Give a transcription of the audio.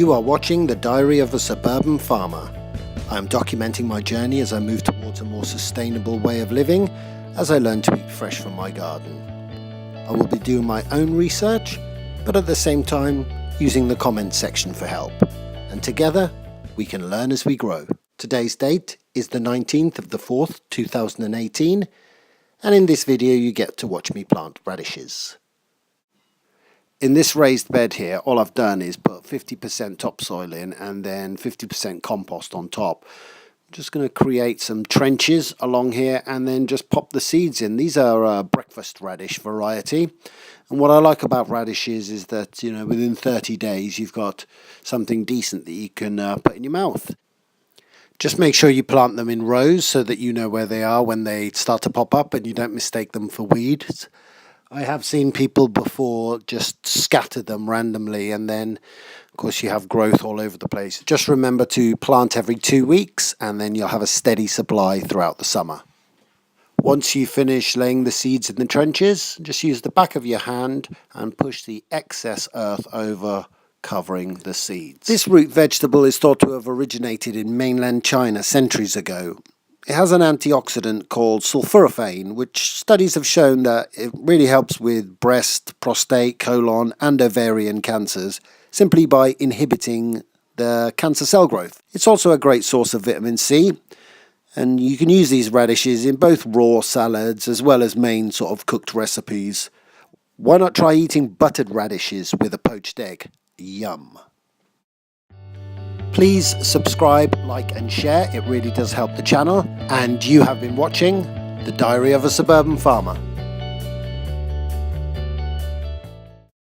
You are watching The Diary of a Suburban Farmer. I am documenting my journey as I move towards a more sustainable way of living as I learn to eat fresh from my garden. I will be doing my own research, but at the same time using the comments section for help. And together we can learn as we grow. Today's date is the 19th of the 4th, 2018, and in this video you get to watch me plant radishes. In this raised bed here, all I've done is put 50% topsoil in and then 50% compost on top. I'm just going to create some trenches along here and then just pop the seeds in. These are breakfast radish variety. And what I like about radishes is that, within 30 days you've got something decent that you can put in your mouth. Just make sure you plant them in rows so that you know where they are when they start to pop up and you don't mistake them for weeds. I have seen people before just scatter them randomly and then of course you have growth all over the place. Just remember to plant every 2 weeks and then you'll have a steady supply throughout the summer. Once you finish laying the seeds in the trenches, just use the back of your hand and push the excess earth over, covering the seeds. This root vegetable is thought to have originated in mainland China centuries ago. It has an antioxidant called sulforaphane, which studies have shown that it really helps with breast, prostate, colon and ovarian cancers simply by inhibiting the cancer cell growth. It's also a great source of vitamin C, and you can use these radishes in both raw salads as well as main sort of cooked recipes. Why not try eating buttered radishes with a poached egg? Yum! Please subscribe, like and share, it really does help the channel. And you have been watching The Diary of a Suburban Farmer.